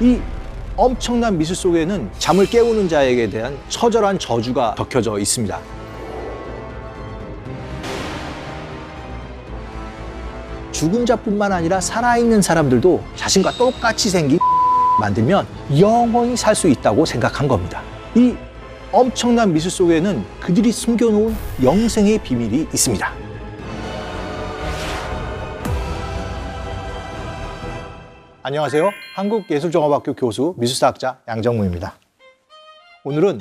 이 엄청난 미술 속에는 잠을 깨우는 자에게 대한 처절한 저주가 적혀져 있습니다. 죽은 자뿐만 아니라 살아있는 사람들도 자신과 똑같이 생긴 만들면 영원히 살 수 있다고 생각한 겁니다. 이 엄청난 미술 속에는 그들이 숨겨놓은 영생의 비밀이 있습니다. 안녕하세요. 한국예술종합학교 교수 미술사학자 양정무입니다. 오늘은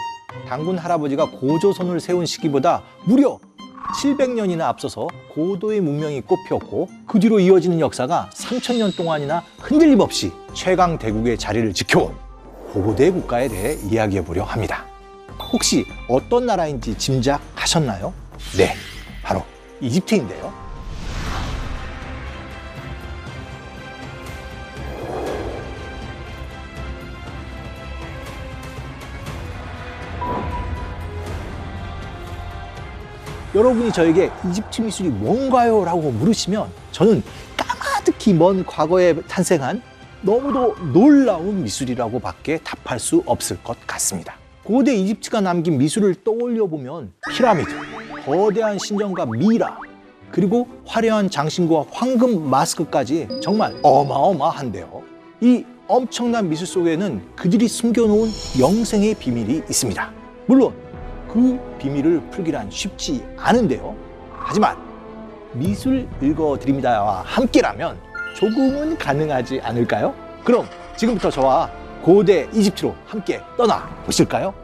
단군 할아버지가 고조선을 세운 시기보다 무려 700년이나 앞서서 고도의 문명이 꽃피었고 그 뒤로 이어지는 역사가 3000년 동안이나 흔들림 없이 최강대국의 자리를 지켜온 고대 국가에 대해 이야기해보려 합니다. 혹시 어떤 나라인지 짐작하셨나요? 네, 바로 이집트인데요. 여러분이 저에게 이집트 미술이 뭔가요? 라고 물으시면 저는 까마득히 먼 과거에 탄생한 너무도 놀라운 미술이라고 밖에 답할 수 없을 것 같습니다. 고대 이집트가 남긴 미술을 떠올려 보면 피라미드, 거대한 신전과 미라, 그리고 화려한 장신구와 황금 마스크까지 정말 어마어마한데요. 이 엄청난 미술 속에는 그들이 숨겨놓은 영생의 비밀이 있습니다. 물론 그 비밀을 풀기란 쉽지 않은데요. 하지만 미술 읽어드립니다와 함께라면 조금은 가능하지 않을까요? 그럼 지금부터 저와 고대 이집트로 함께 떠나보실까요?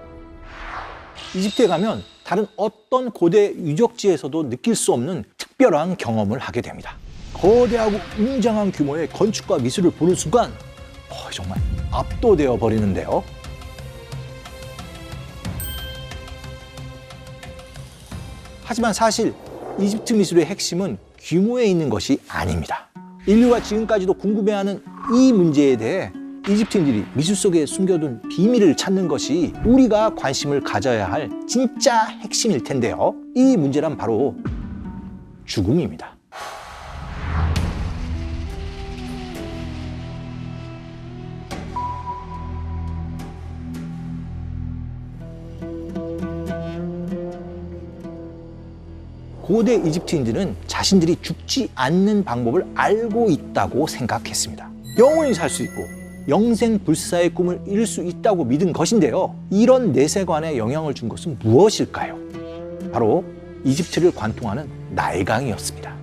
이집트에 가면 다른 어떤 고대 유적지에서도 느낄 수 없는 특별한 경험을 하게 됩니다. 거대하고 웅장한 규모의 건축과 미술을 보는 순간 정말 압도되어 버리는데요. 하지만 사실 이집트 미술의 핵심은 규모에 있는 것이 아닙니다. 인류가 지금까지도 궁금해하는 이 문제에 대해 이집트인들이 미술 속에 숨겨둔 비밀을 찾는 것이 우리가 관심을 가져야 할 진짜 핵심일 텐데요. 이 문제란 바로 죽음입니다. 고대 이집트인들은 자신들이 죽지 않는 방법을 알고 있다고 생각했습니다. 영원히 살 수 있고 영생불사의 꿈을 이룰 수 있다고 믿은 것인데요. 이런 내세관에 영향을 준 것은 무엇일까요? 바로 이집트를 관통하는 나일강이었습니다.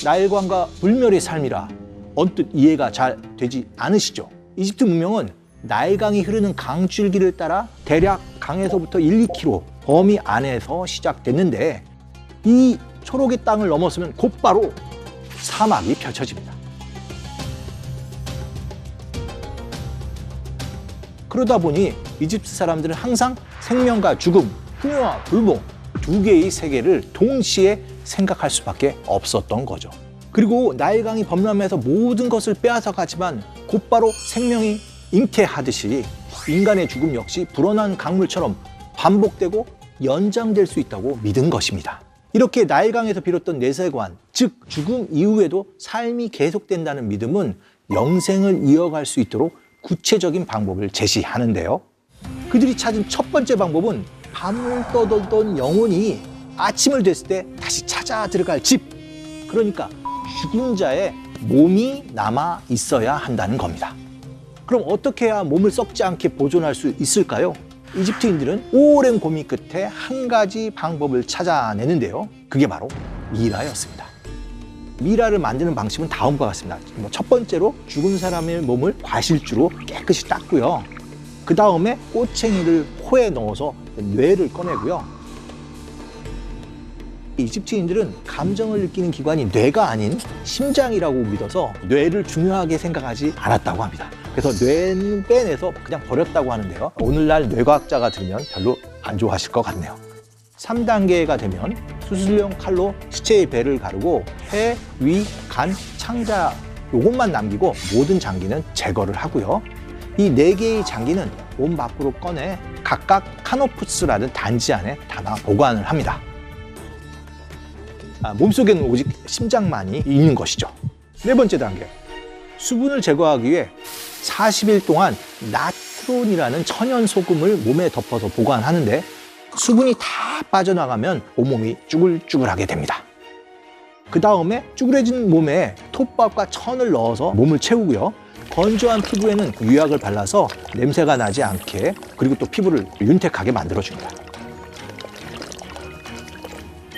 나일강과 불멸의 삶이라 언뜻 이해가 잘 되지 않으시죠? 이집트 문명은 나일강이 흐르는 강줄기를 따라 대략 강에서부터 1, 2km 범위 안에서 시작됐는데 이 초록의 땅을 넘어서면 곧바로 사막이 펼쳐집니다. 그러다 보니 이집트 사람들은 항상 생명과 죽음, 풍요와 불복 두 개의 세계를 동시에 생각할 수밖에 없었던 거죠. 그리고 나일강이 범람해서 모든 것을 빼앗아 가지만 곧바로 생명이 잉태하듯이 인간의 죽음 역시 불어난 강물처럼 반복되고 연장될 수 있다고 믿은 것입니다. 이렇게 나일강에서 비롯된 내세관, 즉 죽음 이후에도 삶이 계속된다는 믿음은 영생을 이어갈 수 있도록 구체적인 방법을 제시하는데요. 그들이 찾은 첫 번째 방법은 밤을 떠돌던 영혼이 아침을 됐을 때 다시 찾아 들어갈 집, 그러니까 죽은 자의 몸이 남아 있어야 한다는 겁니다. 그럼 어떻게 해야 몸을 썩지 않게 보존할 수 있을까요? 이집트인들은 오랜 고민 끝에 한 가지 방법을 찾아내는데요. 그게 바로 미라였습니다. 미라를 만드는 방식은 다음과 같습니다. 첫 번째로 죽은 사람의 몸을 과실주로 깨끗이 닦고요. 그 다음에 꼬챙이를 코에 넣어서 뇌를 꺼내고요. 이집트인들은 감정을 느끼는 기관이 뇌가 아닌 심장이라고 믿어서 뇌를 중요하게 생각하지 않았다고 합니다. 그래서 뇌는 빼내서 그냥 버렸다고 하는데요. 오늘날 뇌과학자가 들으면 별로 안 좋아하실 것 같네요. 3단계가 되면 수술용 칼로 시체의 배를 가르고 폐, 위, 간, 창자 요것만 남기고 모든 장기는 제거를 하고요. 이 4개의 장기는 몸 밖으로 꺼내 각각 카노푸스라는 단지 안에 담아 보관을 합니다. 몸속에는 오직 심장만이 있는 것이죠. 4번째 단계, 수분을 제거하기 위해 40일 동안 나트론이라는 천연 소금을 몸에 덮어서 보관하는데 수분이 다 빠져나가면 온몸이 쭈글쭈글하게 됩니다. 그 다음에 쭈그레진 몸에 톱밥과 천을 넣어서 몸을 채우고요. 건조한 피부에는 유약을 발라서 냄새가 나지 않게, 그리고 또 피부를 윤택하게 만들어줍니다.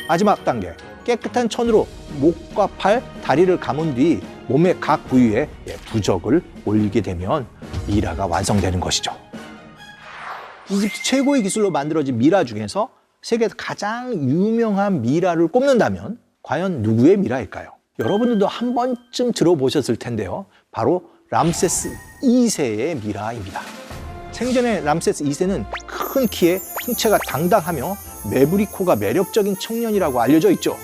마지막 단계, 깨끗한 천으로 목과 팔, 다리를 감은 뒤 몸의 각 부위에 부적을 올리게 되면 미라가 완성되는 것이죠. 이집트 최고의 기술로 만들어진 미라 중에서 세계에서 가장 유명한 미라를 꼽는다면 과연 누구의 미라일까요? 여러분들도 한 번쯤 들어보셨을 텐데요. 바로 람세스 2세의 미라입니다. 생전에 람세스 2세는 큰 키에 풍채가 당당하며 매부리 코가 매력적인 청년이라고 알려져 있죠.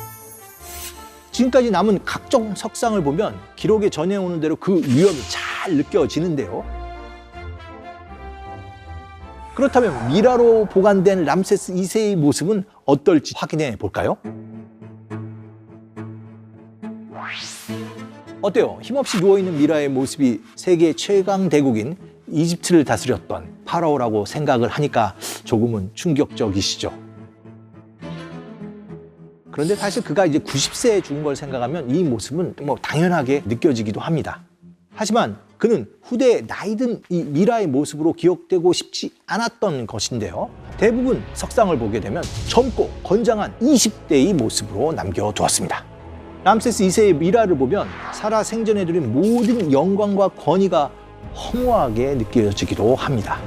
지금까지 남은 각종 석상을 보면 기록에 전해오는 대로 그 위엄이 잘 느껴지는데요. 그렇다면 미라로 보관된 람세스 2세의 모습은 어떨지 확인해 볼까요? 어때요? 힘없이 누워있는 미라의 모습이 세계 최강 대국인 이집트를 다스렸던 파라오라고 생각을 하니까 조금은 충격적이시죠? 그런데 사실 그가 이제 90세에 죽은 걸 생각하면 이 모습은 뭐 당연하게 느껴지기도 합니다. 하지만 그는 후대에 나이든 이 미라의 모습으로 기억되고 싶지 않았던 것인데요. 대부분 석상을 보게 되면 젊고 건장한 20대의 모습으로 남겨두었습니다. 람세스 2세의 미라를 보면 살아 생전에 누린 모든 영광과 권위가 허무하게 느껴지기도 합니다.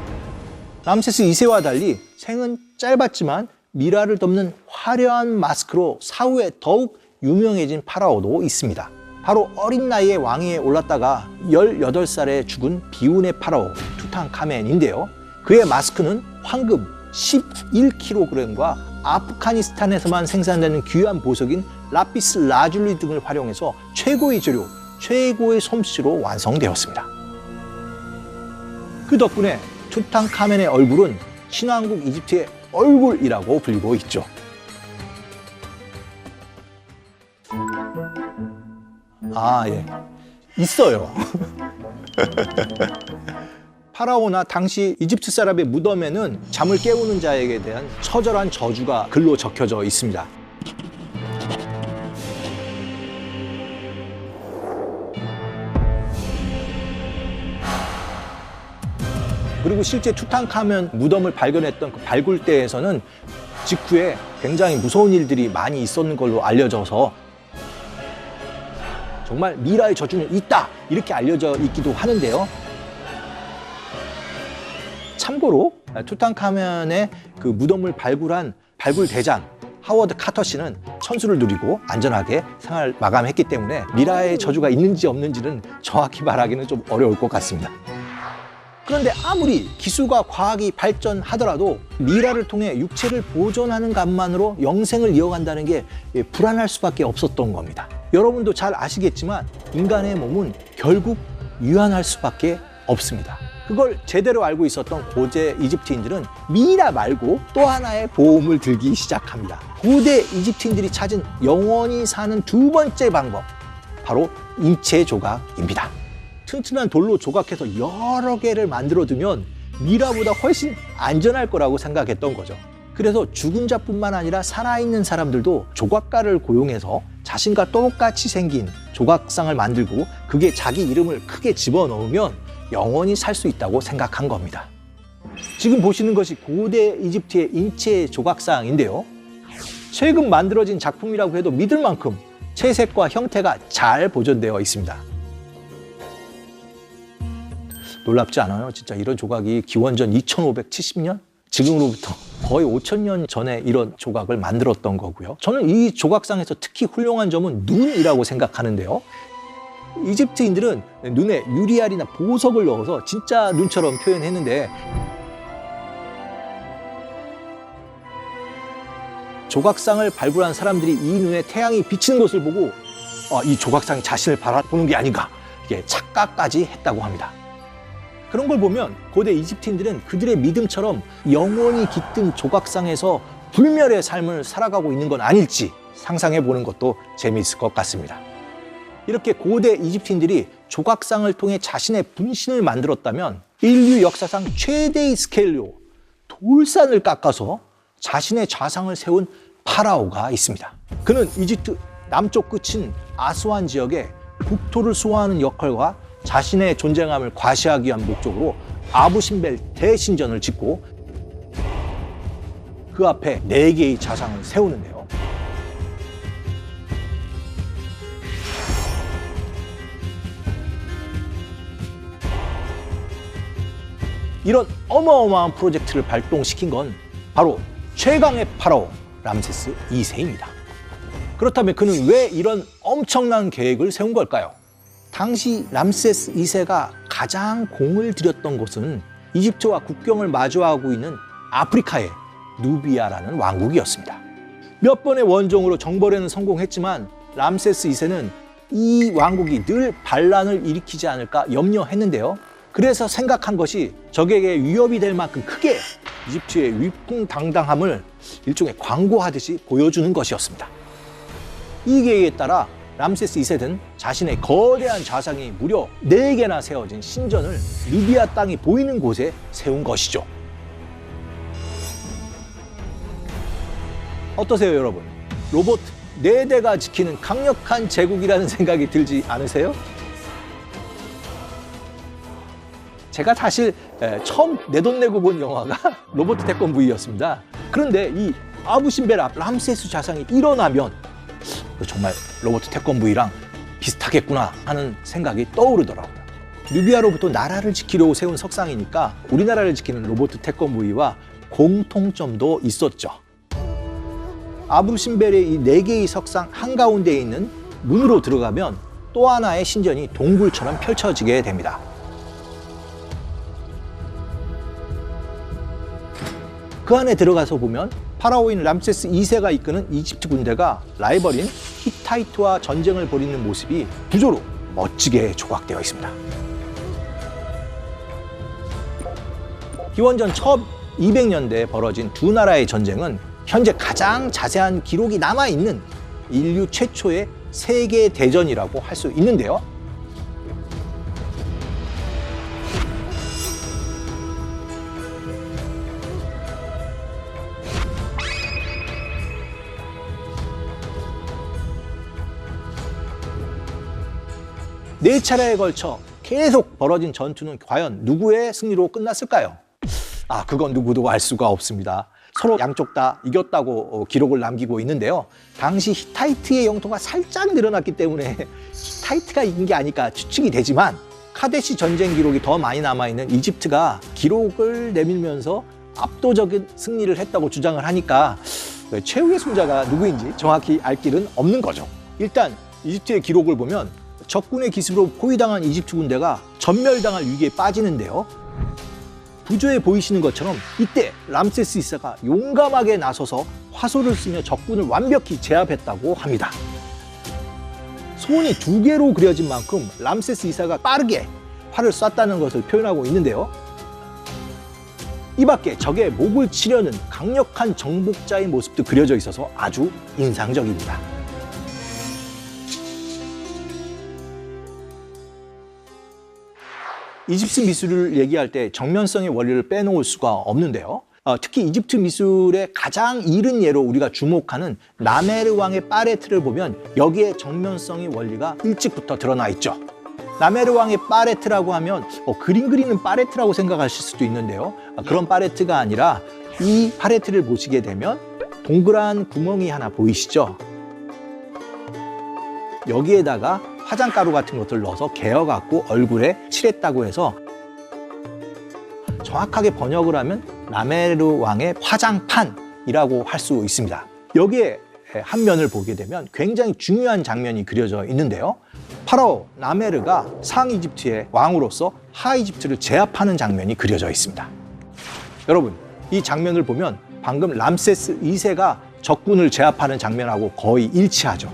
람세스 2세와 달리 생은 짧았지만 미라를 덮는 화려한 마스크로 사후에 더욱 유명해진 파라오도 있습니다. 바로 어린 나이에 왕위에 올랐다가 18살에 죽은 비운의 파라오 투탕카멘인데요. 그의 마스크는 황금 11kg과 아프가니스탄에서만 생산되는 귀한 보석인 라피스 라줄리 등을 활용해서 최고의 재료, 최고의 솜씨로 완성되었습니다. 그 덕분에 투탕카멘의 얼굴은 신왕국 이집트의 얼굴이라고 불리고 있죠. 예. 있어요. 파라오나 당시 이집트 사람의 무덤에는 잠을 깨우는 자에게 대한 처절한 저주가 글로 적혀져 있습니다. 그리고 실제 투탕카멘 무덤을 발견했던 그 발굴대에서는 직후에 굉장히 무서운 일들이 많이 있었는 걸로 알려져서 정말 미라의 저주는 있다 이렇게 알려져 있기도 하는데요. 참고로 투탕카멘의 그 무덤을 발굴한 발굴대장 하워드 카터 씨는 천수를 누리고 안전하게 생활을 마감했기 때문에 미라의 저주가 있는지 없는지는 정확히 말하기는 좀 어려울 것 같습니다. 그런데 아무리 기술과 과학이 발전하더라도 미라를 통해 육체를 보존하는 것만으로 영생을 이어간다는 게 불안할 수밖에 없었던 겁니다. 여러분도 잘 아시겠지만 인간의 몸은 결국 유한할 수밖에 없습니다. 그걸 제대로 알고 있었던 고대 이집트인들은 미라 말고 또 하나의 보험을 들기 시작합니다. 고대 이집트인들이 찾은 영원히 사는 두 번째 방법, 바로 인체 조각입니다. 튼튼한 돌로 조각해서 여러 개를 만들어두면 미라보다 훨씬 안전할 거라고 생각했던 거죠. 그래서 죽은 자뿐만 아니라 살아있는 사람들도 조각가를 고용해서 자신과 똑같이 생긴 조각상을 만들고 그게 자기 이름을 크게 집어넣으면 영원히 살 수 있다고 생각한 겁니다. 지금 보시는 것이 고대 이집트의 인체 조각상인데요. 최근 만들어진 작품이라고 해도 믿을 만큼 채색과 형태가 잘 보존되어 있습니다. 놀랍지 않아요? 진짜 이런 조각이 기원전 2570년? 지금으로부터 거의 5000년 전에 이런 조각을 만들었던 거고요. 저는 이 조각상에서 특히 훌륭한 점은 눈이라고 생각하는데요. 이집트인들은 눈에 유리알이나 보석을 넣어서 진짜 눈처럼 표현했는데 조각상을 발굴한 사람들이 이 눈에 태양이 비치는 것을 보고 이 조각상이 자신을 바라보는 게 아닌가 이게 착각까지 했다고 합니다. 그런 걸 보면 고대 이집트인들은 그들의 믿음처럼 영원히 깃든 조각상에서 불멸의 삶을 살아가고 있는 건 아닐지 상상해 보는 것도 재미있을 것 같습니다. 이렇게 고대 이집트인들이 조각상을 통해 자신의 분신을 만들었다면 인류 역사상 최대의 스케일로 돌산을 깎아서 자신의 좌상을 세운 파라오가 있습니다. 그는 이집트 남쪽 끝인 아스완 지역에 국토를 수호하는 역할과 자신의 존재감을 과시하기 위한 목적으로 아부신벨 대신전을 짓고 그 앞에 4개의 좌상을 세우는데요. 이런 어마어마한 프로젝트를 발동시킨 건 바로 최강의 파라오 람세스 2세입니다. 그렇다면 그는 왜 이런 엄청난 계획을 세운 걸까요? 당시 람세스 2세가 가장 공을 들였던 곳은 이집트와 국경을 마주하고 있는 아프리카의 누비아라는 왕국이었습니다. 몇 번의 원정으로 정벌에는 성공했지만 람세스 2세는 이 왕국이 늘 반란을 일으키지 않을까 염려했는데요. 그래서 생각한 것이 적에게 위협이 될 만큼 크게 이집트의 위풍당당함을 일종의 광고하듯이 보여주는 것이었습니다. 이 계획에 따라 람세스 2세는 자신의 거대한 좌상이 무려 4개나 세워진 신전을 누비아 땅이 보이는 곳에 세운 것이죠. 어떠세요, 여러분? 로봇 4대가 지키는 강력한 제국이라는 생각이 들지 않으세요? 제가 사실 처음 내돈내고 본 영화가 로버트 태권브이였습니다. 그런데 이 아부신벨 앞 람세스 좌상이 일어나면 정말 로버트 태권브이랑 비슷하겠구나 하는 생각이 떠오르더라고요. 누비아로부터 나라를 지키려고 세운 석상이니까 우리나라를 지키는 로버트 태권브이와 공통점도 있었죠. 아부신벨의 이 4개의 석상 한가운데에 있는 문으로 들어가면 또 하나의 신전이 동굴처럼 펼쳐지게 됩니다. 그 안에 들어가서 보면 파라오인 람세스 2세가 이끄는 이집트 군대가 라이벌인 히타이트와 전쟁을 벌이는 모습이 구조로 멋지게 조각되어 있습니다. 기원전 1200년대에 벌어진 두 나라의 전쟁은 현재 가장 자세한 기록이 남아있는 인류 최초의 세계 대전이라고 할 수 있는데요. 네 차례에 걸쳐 계속 벌어진 전투는 과연 누구의 승리로 끝났을까요? 그건 누구도 알 수가 없습니다. 서로 양쪽 다 이겼다고 기록을 남기고 있는데요. 당시 히타이트의 영토가 살짝 늘어났기 때문에 히타이트가 이긴 게 아닐까 추측이 되지만 카데시 전쟁 기록이 더 많이 남아있는 이집트가 기록을 내밀면서 압도적인 승리를 했다고 주장을 하니까 최후의 승자가 누구인지 정확히 알 길은 없는 거죠. 일단 이집트의 기록을 보면 적군의 기습으로 포위당한 이집트 군대가 전멸당할 위기에 빠지는데요. 부조에 보이시는 것처럼 이때 람세스 2세가 용감하게 나서서 화소를 쓰며 적군을 완벽히 제압했다고 합니다. 손이 2개로 그려진 만큼 람세스 2세가 빠르게 활을 쐈다는 것을 표현하고 있는데요. 이 밖에 적의 목을 치려는 강력한 정복자의 모습도 그려져 있어서 아주 인상적입니다. 이집트 미술을 얘기할 때 정면성의 원리를 빼놓을 수가 없는데요. 특히 이집트 미술의 가장 이른 예로 우리가 주목하는 나메르 왕의 파레트를 보면 여기에 정면성의 원리가 일찍부터 드러나 있죠. 나메르 왕의 파레트라고 하면 그림 그리는 파레트라고 생각하실 수도 있는데요. 그런 파레트가 아니라 이 파레트를 보시게 되면 동그란 구멍이 하나 보이시죠? 여기에다가 화장가루 같은 것들 넣어서 개어갖고 얼굴에 칠했다고 해서 정확하게 번역을 하면 나메르 왕의 화장판이라고 할 수 있습니다. 여기에 한 면을 보게 되면 굉장히 중요한 장면이 그려져 있는데요. 파라오 나메르가 상이집트의 왕으로서 하이집트를 제압하는 장면이 그려져 있습니다. 여러분, 이 장면을 보면 방금 람세스 2세가 적군을 제압하는 장면하고 거의 일치하죠.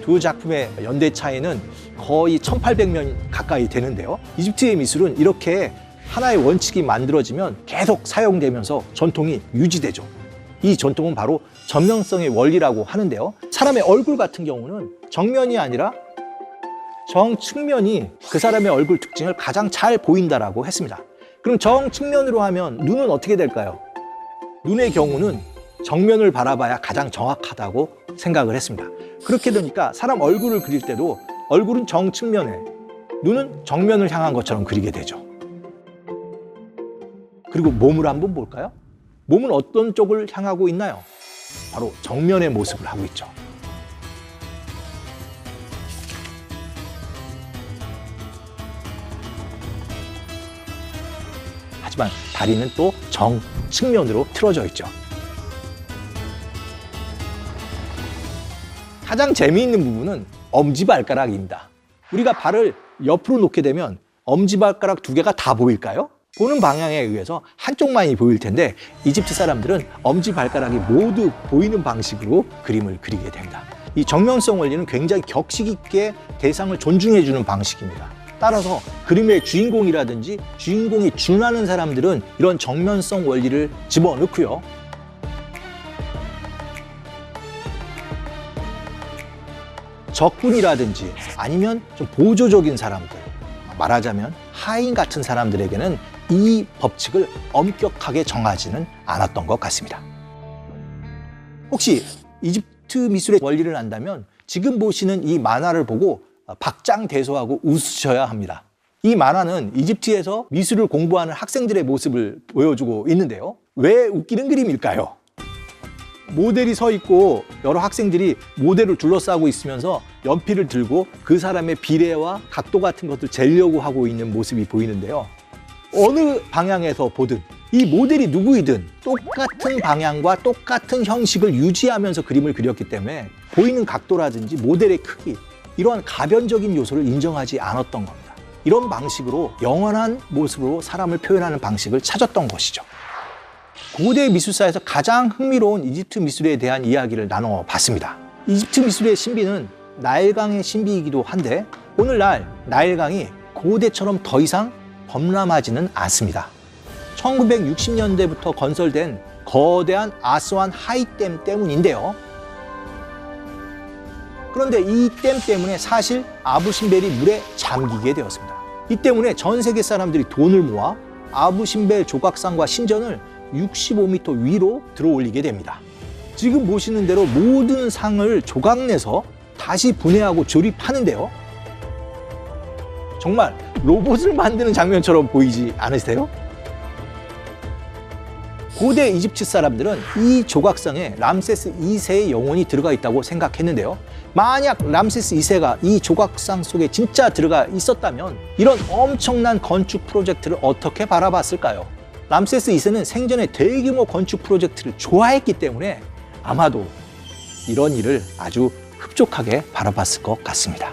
두 작품의 연대 차이는 거의 1800년 가까이 되는데요. 이집트의 미술은 이렇게 하나의 원칙이 만들어지면 계속 사용되면서 전통이 유지되죠. 이 전통은 바로 전면성의 원리라고 하는데요. 사람의 얼굴 같은 경우는 정면이 아니라 정측면이 그 사람의 얼굴 특징을 가장 잘 보인다라고 했습니다. 그럼 정측면으로 하면 눈은 어떻게 될까요? 눈의 경우는 정면을 바라봐야 가장 정확하다고 생각을 했습니다. 그렇게 되니까 사람 얼굴을 그릴 때도 얼굴은 정측면에, 눈은 정면을 향한 것처럼 그리게 되죠. 그리고 몸을 한번 볼까요? 몸은 어떤 쪽을 향하고 있나요? 바로 정면의 모습을 하고 있죠. 하지만 다리는 또 정측면으로 틀어져 있죠. 가장 재미있는 부분은 엄지발가락입니다. 우리가 발을 옆으로 놓게 되면 엄지발가락 두 개가 다 보일까요? 보는 방향에 의해서 한쪽만이 보일 텐데 이집트 사람들은 엄지발가락이 모두 보이는 방식으로 그림을 그리게 됩니다. 이 정면성 원리는 굉장히 격식 있게 대상을 존중해주는 방식입니다. 따라서 그림의 주인공이라든지 주인공이 준하는 사람들은 이런 정면성 원리를 집어넣고요. 적군이라든지 아니면 좀 보조적인 사람들, 말하자면 하인 같은 사람들에게는 이 법칙을 엄격하게 정하지는 않았던 것 같습니다. 혹시 이집트 미술의 원리를 안다면 지금 보시는 이 만화를 보고 박장대소하고 웃으셔야 합니다. 이 만화는 이집트에서 미술을 공부하는 학생들의 모습을 보여주고 있는데요. 왜 웃기는 그림일까요? 모델이 서 있고 여러 학생들이 모델을 둘러싸고 있으면서 연필을 들고 그 사람의 비례와 각도 같은 것들 재려고 하고 있는 모습이 보이는데요. 어느 방향에서 보든 이 모델이 누구이든 똑같은 방향과 똑같은 형식을 유지하면서 그림을 그렸기 때문에 보이는 각도라든지 모델의 크기, 이러한 가변적인 요소를 인정하지 않았던 겁니다. 이런 방식으로 영원한 모습으로 사람을 표현하는 방식을 찾았던 것이죠. 고대 미술사에서 가장 흥미로운 이집트 미술에 대한 이야기를 나눠봤습니다. 이집트 미술의 신비는 나일강의 신비이기도 한데 오늘날 나일강이 고대처럼 더 이상 범람하지는 않습니다. 1960년대부터 건설된 거대한 아스완 하이댐 때문인데요. 그런데 이 댐 때문에 사실 아부신벨이 물에 잠기게 되었습니다. 이 때문에 전 세계 사람들이 돈을 모아 아부신벨 조각상과 신전을 65m 위로 들어올리게 됩니다. 지금 보시는 대로 모든 상을 조각내서 다시 분해하고 조립하는데요. 정말 로봇을 만드는 장면처럼 보이지 않으세요? 고대 이집트 사람들은 이 조각상에 람세스 2세의 영혼이 들어가 있다고 생각했는데요. 만약 람세스 2세가 이 조각상 속에 진짜 들어가 있었다면 이런 엄청난 건축 프로젝트를 어떻게 바라봤을까요? 람세스 2세는 생전에 대규모 건축 프로젝트를 좋아했기 때문에 아마도 이런 일을 아주 흡족하게 바라봤을 것 같습니다.